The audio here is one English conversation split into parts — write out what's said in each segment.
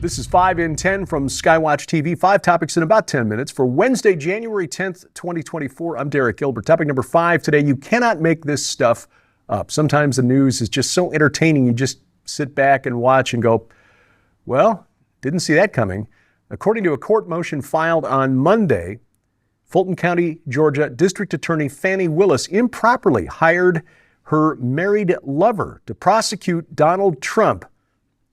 This is 5 in 10 from Skywatch TV. 5 topics in about 10 minutes for Wednesday, January 10th, 2024. I'm Derek Gilbert. Topic number 5 today. You cannot make this stuff up. Sometimes the news is just so entertaining. You just sit back and watch and go, well, didn't see that coming. According to a court motion filed on Monday, Fulton County, Georgia, District Attorney Fani Willis improperly hired her married lover to prosecute Donald Trump.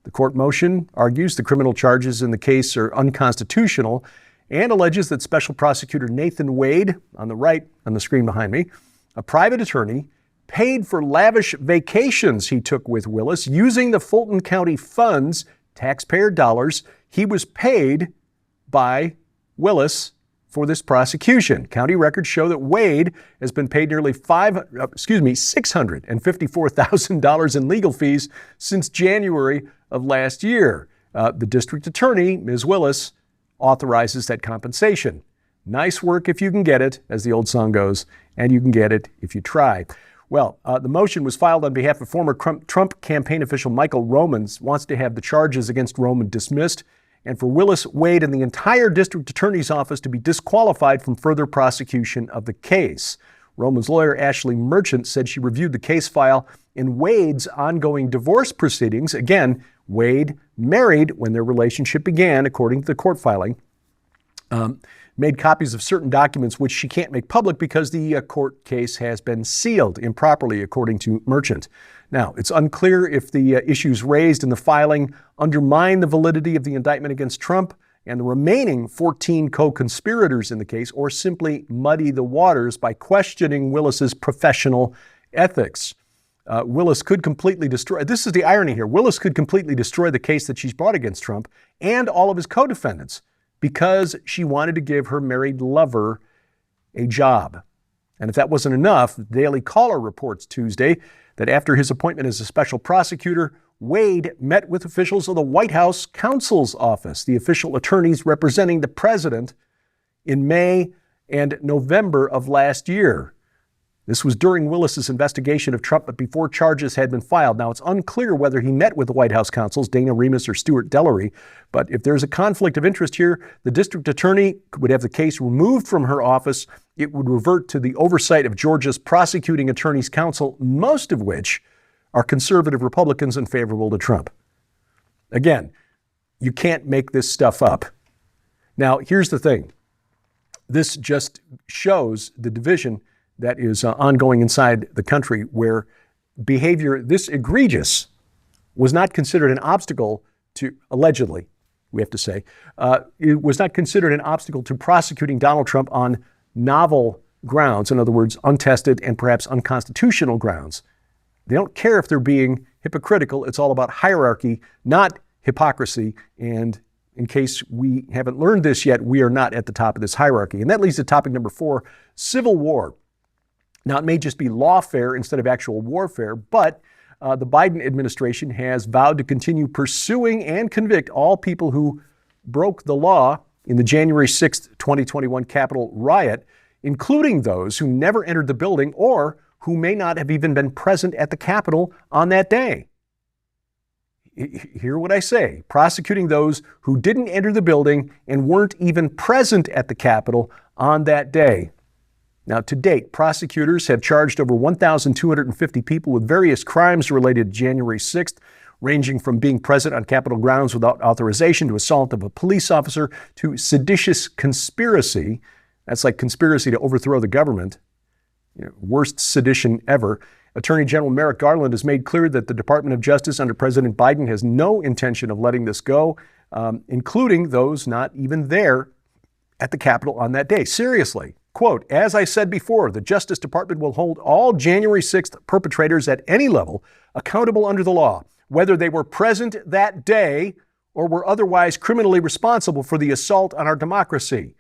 The court motion argues the criminal charges in the case are unconstitutional and alleges that Special Prosecutor Nathan Wade, on the right on the screen behind me, a private attorney, paid for lavish vacations he took with Willis using the Fulton County funds, taxpayer dollars, he was paid by Willis for this prosecution. County records show that Wade has been paid nearly $654,000 in legal fees since January of last year. The district attorney, Ms. Willis, authorizes that compensation. Nice work if you can get it, as the old song goes, and you can get it if you try. Well, the motion was filed on behalf of former Trump campaign official Michael Roman, wants to have the charges against Roman dismissed, and for Willis, Wade, and the entire district attorney's office to be disqualified from further prosecution of the case. Roman's lawyer, Ashley Merchant, said she reviewed the case file in Wade's ongoing divorce proceedings. Again, Wade married when their relationship began, according to the court filing. Made copies of certain documents which she can't make public because the court case has been sealed improperly, according to Merchant. Now, it's unclear if the issues raised in the filing undermine the validity of the indictment against Trump and the remaining 14 co-conspirators in the case, or simply muddy the waters by questioning Willis's professional ethics. Willis could completely destroy, this is the irony here, Willis could completely destroy the case that she's brought against Trump and all of his co-defendants because she wanted to give her married lover a job. And if that wasn't enough, the Daily Caller reports Tuesday that after his appointment as a special prosecutor, Wade met with officials of the White House Counsel's office, the official attorneys representing the president, in May and November of last year. This was during Willis's investigation of Trump, but before charges had been filed. Now, it's unclear whether he met with the White House counsels, Dana Remus or Stuart Dellery, but if there's a conflict of interest here, the district attorney would have the case removed from her office. It would revert to the oversight of Georgia's prosecuting attorneys council, most of which are conservative Republicans and favorable to Trump. Again, you can't make this stuff up. Now, here's the thing. This just shows the division that is ongoing inside the country, where behavior this egregious was not considered an obstacle to, allegedly, we have to say, it was not considered an obstacle to prosecuting Donald Trump on novel grounds, in other words, untested and perhaps unconstitutional grounds. They don't care if they're being hypocritical. It's all about hierarchy, not hypocrisy. And in case we haven't learned this yet, we are not at the top of this hierarchy. And that leads to topic number 4, civil war. Now, it may just be lawfare instead of actual warfare, but the Biden administration has vowed to continue pursuing and convict all people who broke the law in the January 6th, 2021 Capitol riot, including those who never entered the building or who may not have even been present at the Capitol on that day. Hear what I say. Prosecuting those who didn't enter the building and weren't even present at the Capitol on that day. Now, to date, prosecutors have charged over 1,250 people with various crimes related to January 6th, ranging from being present on Capitol grounds without authorization to assault of a police officer to seditious conspiracy. That's like conspiracy to overthrow the government. Worst sedition ever. Attorney General Merrick Garland has made clear that the Department of Justice under President Biden has no intention of letting this go, including those not even there at the Capitol on that day. Seriously. Quote, as I said before, the Justice Department will hold all January 6th perpetrators at any level accountable under the law, whether they were present that day or were otherwise criminally responsible for the assault on our democracy.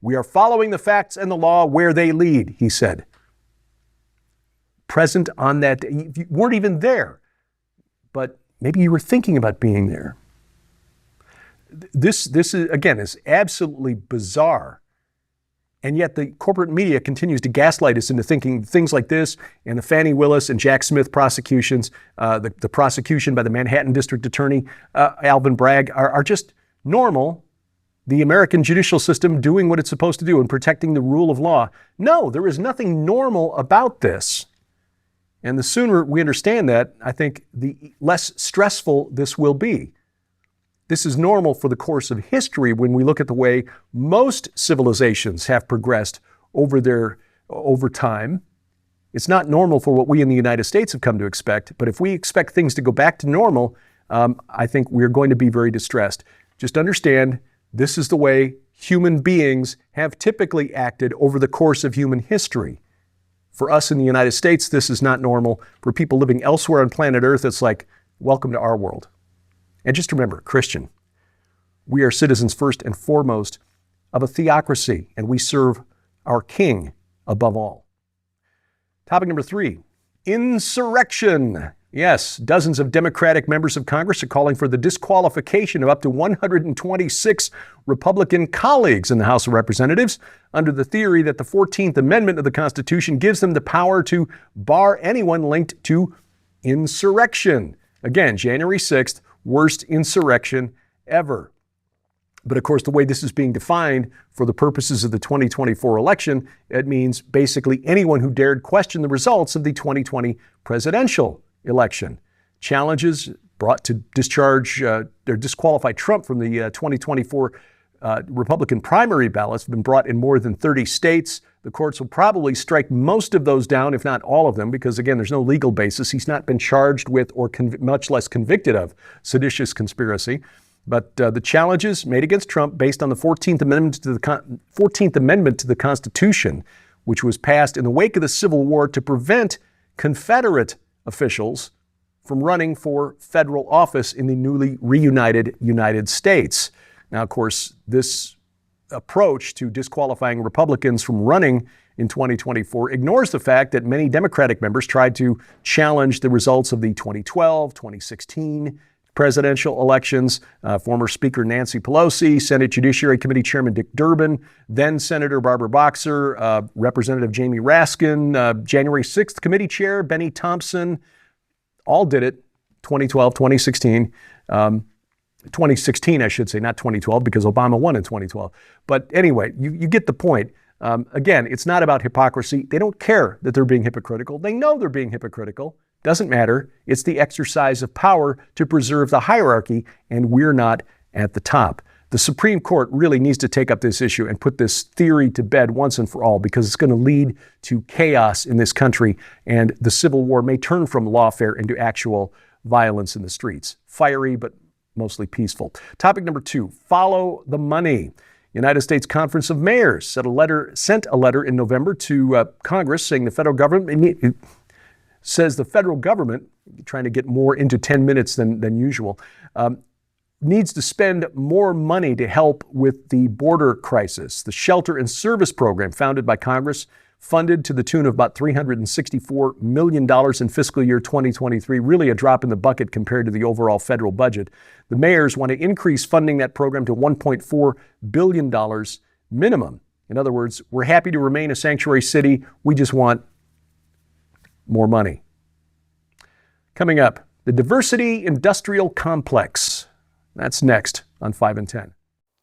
We are following the facts and the law where they lead, he said. Present on that day. You weren't even there, but maybe you were thinking about being there. This is, again, is absolutely bizarre. And yet the corporate media continues to gaslight us into thinking things like this and the Fannie Willis and Jack Smith prosecutions, the prosecution by the Manhattan District Attorney, Alvin Bragg, are just normal. The American judicial system doing what it's supposed to do and protecting the rule of law. No, there is nothing normal about this. And the sooner we understand that, I think the less stressful this will be. This is normal for the course of history when we look at the way most civilizations have progressed over time. It's not normal for what we in the United States have come to expect, but if we expect things to go back to normal, I think we're going to be very distressed. Just understand, this is the way human beings have typically acted over the course of human history. For us in the United States, this is not normal. For people living elsewhere on planet Earth, it's like, welcome to our world. And just remember, Christian, we are citizens first and foremost of a theocracy, and we serve our King above all. Topic number 3, insurrection. Yes, dozens of Democratic members of Congress are calling for the disqualification of up to 126 Republican colleagues in the House of Representatives under the theory that the 14th Amendment of the Constitution gives them the power to bar anyone linked to insurrection. Again, January 6th, worst insurrection ever. But of course, the way this is being defined for the purposes of the 2024 election, it means basically anyone who dared question the results of the 2020 presidential election. Challenges brought to disqualify Trump from the 2024 Republican primary ballots have been brought in more than 30 states. The courts will probably strike most of those down, if not all of them, because again, there's no legal basis. He's not been charged with or much less convicted of seditious conspiracy. But the challenges made against Trump based on the 14th Amendment to the Constitution, which was passed in the wake of the Civil War to prevent Confederate officials from running for federal office in the newly reunited United States. Now, of course, this approach to disqualifying Republicans from running in 2024 ignores the fact that many Democratic members tried to challenge the results of the 2012, 2016 presidential elections. Former Speaker Nancy Pelosi, Senate Judiciary Committee Chairman Dick Durbin, then Senator Barbara Boxer, Representative Jamie Raskin, January 6th Committee Chair Benny Thompson, all did it, 2012, 2016. 2016, I should say, not 2012, because Obama won in 2012. But anyway, you get the point. Again, it's not about hypocrisy. They don't care that they're being hypocritical. They know they're being hypocritical. Doesn't matter. It's the exercise of power to preserve the hierarchy, and we're not at the top. The Supreme Court really needs to take up this issue and put this theory to bed once and for all, because it's going to lead to chaos in this country, and the Civil War may turn from lawfare into actual violence in the streets. Fiery, but mostly peaceful. Topic number 2, follow the money. United States Conference of Mayors sent a letter in November to Congress saying the federal government trying to get more into 10 minutes than usual, needs to spend more money to help with the border crisis. The Shelter and Service Program, founded by Congress, funded to the tune of about $364 million in fiscal year 2023, really a drop in the bucket compared to the overall federal budget. The mayors want to increase funding that program to $1.4 billion minimum. In other words, we're happy to remain a sanctuary city. We just want more money. Coming up, the Diversity Industrial Complex. That's next on 5 and 10.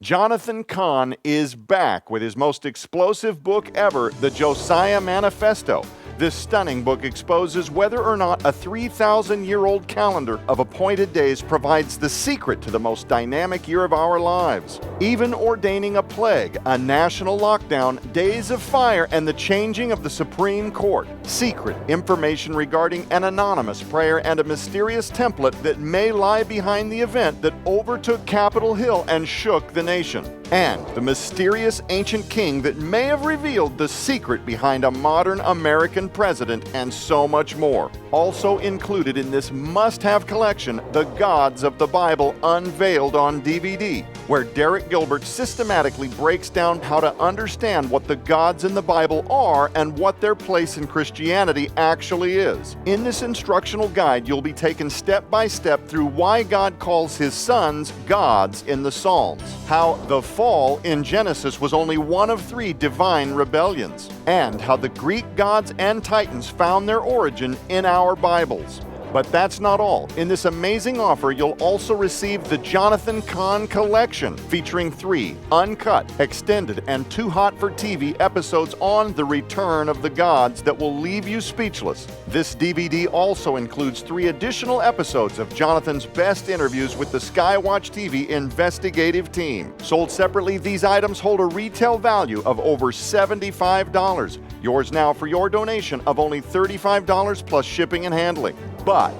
Jonathan Cahn is back with his most explosive book ever, The Josiah Manifesto. This stunning book exposes whether or not a 3,000-year-old calendar of appointed days provides the secret to the most dynamic year of our lives. Even ordaining a plague, a national lockdown, days of fire, and the changing of the Supreme Court. Secret information regarding an anonymous prayer and a mysterious template that may lie behind the event that overtook Capitol Hill and shook the nation. And the mysterious ancient king that may have revealed the secret behind a modern American president, and so much more. Also included in this must-have collection, The Gods of the Bible Unveiled on DVD, where Derek Gilbert systematically breaks down how to understand what the gods in the Bible are and what their place in Christianity actually is. In this instructional guide, you'll be taken step by step through why God calls his sons gods in the Psalms, how the fall in Genesis was only one of 3 divine rebellions, and how the Greek gods and titans found their origin in our Bibles. But that's not all. In this amazing offer, you'll also receive the Jonathan Cahn Collection, featuring 3 uncut, extended, and too hot for TV episodes on the return of the gods that will leave you speechless. This DVD also includes 3 additional episodes of Jonathan's best interviews with the Skywatch TV investigative team. Sold separately, these items hold a retail value of over $75. Yours now for your donation of only $35 plus shipping and handling. But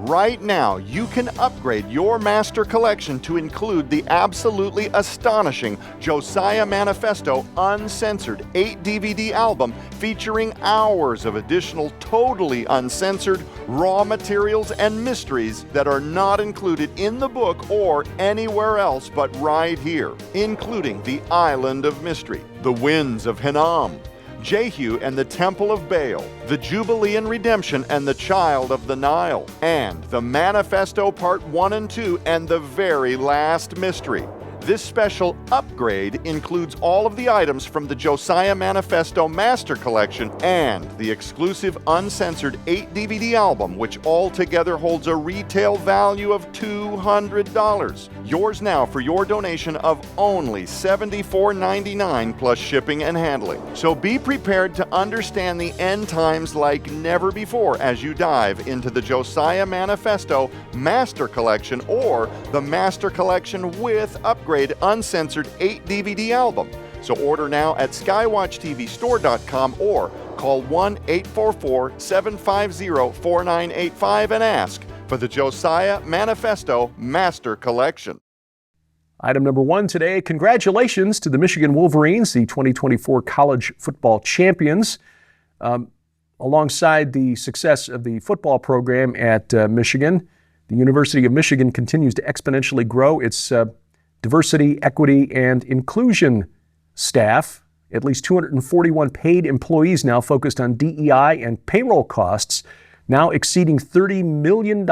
right now, you can upgrade your master collection to include the absolutely astonishing Josiah Manifesto Uncensored 8-DVD album featuring hours of additional totally uncensored raw materials and mysteries that are not included in the book or anywhere else but right here, including the Island of Mystery, the Winds of Hinnom, Jehu and the Temple of Baal, the Jubilean Redemption and the Child of the Nile, and the Manifesto Part 1 and 2 and the very last mystery. This special upgrade includes all of the items from the Josiah Manifesto Master Collection and the exclusive uncensored 8-DVD album, which altogether holds a retail value of $200. Yours now for your donation of only $74.99 plus shipping and handling. So be prepared to understand the end times like never before as you dive into the Josiah Manifesto Master Collection or the Master Collection with upgrade uncensored 8-DVD album. So order now at skywatchtvstore.com or call 1-844-750-4985 and ask for the Josiah Manifesto Master Collection. Item number 1 today, congratulations to the Michigan Wolverines, the 2024 college football champions. Alongside the success of the football program at Michigan, the University of Michigan continues to exponentially grow its diversity, equity, and inclusion staff. At least 241 paid employees now focused on DEI and payroll costs, now exceeding $30 million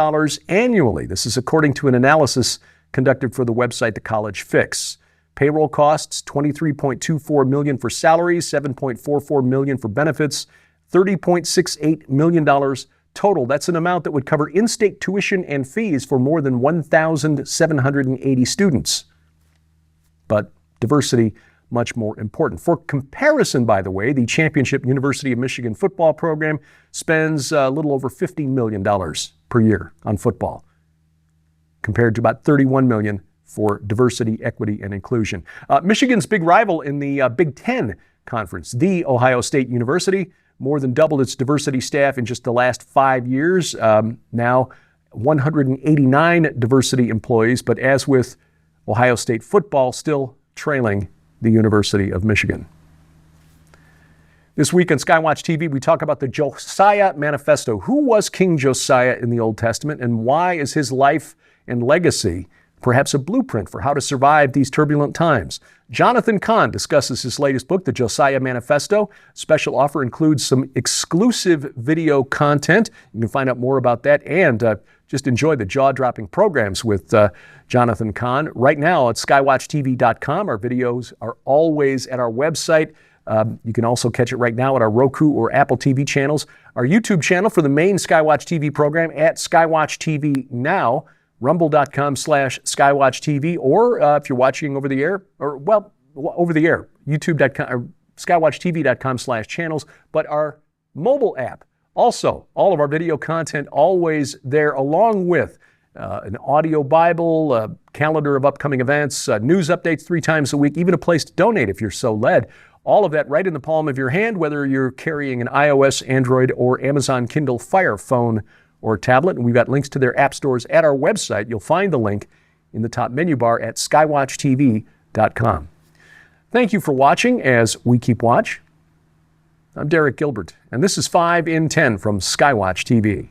annually. This is according to an analysis conducted for the website The College Fix. Payroll costs, $23.24 million for salaries, $7.44 million for benefits, $30.68 million total. That's an amount that would cover in-state tuition and fees for more than 1,780 students. But diversity, much more important. For comparison, by the way, the Championship University of Michigan football program spends a little over $50 million per year on football, compared to about $31 million for diversity, equity, and inclusion. Michigan's big rival in the Big Ten Conference, The Ohio State University, more than doubled its diversity staff in just the last 5 years. Now 189 diversity employees, but as with Ohio State football, still trailing the University of Michigan. This week on Skywatch TV, we talk about the Josiah Manifesto. Who was King Josiah in the Old Testament, and why is his life and legacy perhaps a blueprint for how to survive these turbulent times? Jonathan Cahn discusses his latest book, The Josiah Manifesto. Special offer includes some exclusive video content. You can find out more about that and just enjoy the jaw-dropping programs with Jonathan Cahn. Right now at skywatchtv.com. Our videos are always at our website. You can also catch it right now at our Roku or Apple TV channels. Our YouTube channel for the main Skywatch TV program at Skywatch TV Now. Rumble.com/SkywatchTV, or if you're watching over the air, YouTube.com or SkywatchTV.com/channels, but our mobile app. Also, all of our video content always there, along with an audio Bible, a calendar of upcoming events, news updates 3 times a week, even a place to donate if you're so led. All of that right in the palm of your hand, whether you're carrying an iOS, Android, or Amazon Kindle Fire phone or tablet. And we've got links to their app stores at our website. You'll find the link in the top menu bar at skywatchtv.com. Thank you for watching as we keep watch. I'm Derek Gilbert, and this is 5 in 10 from Skywatch TV.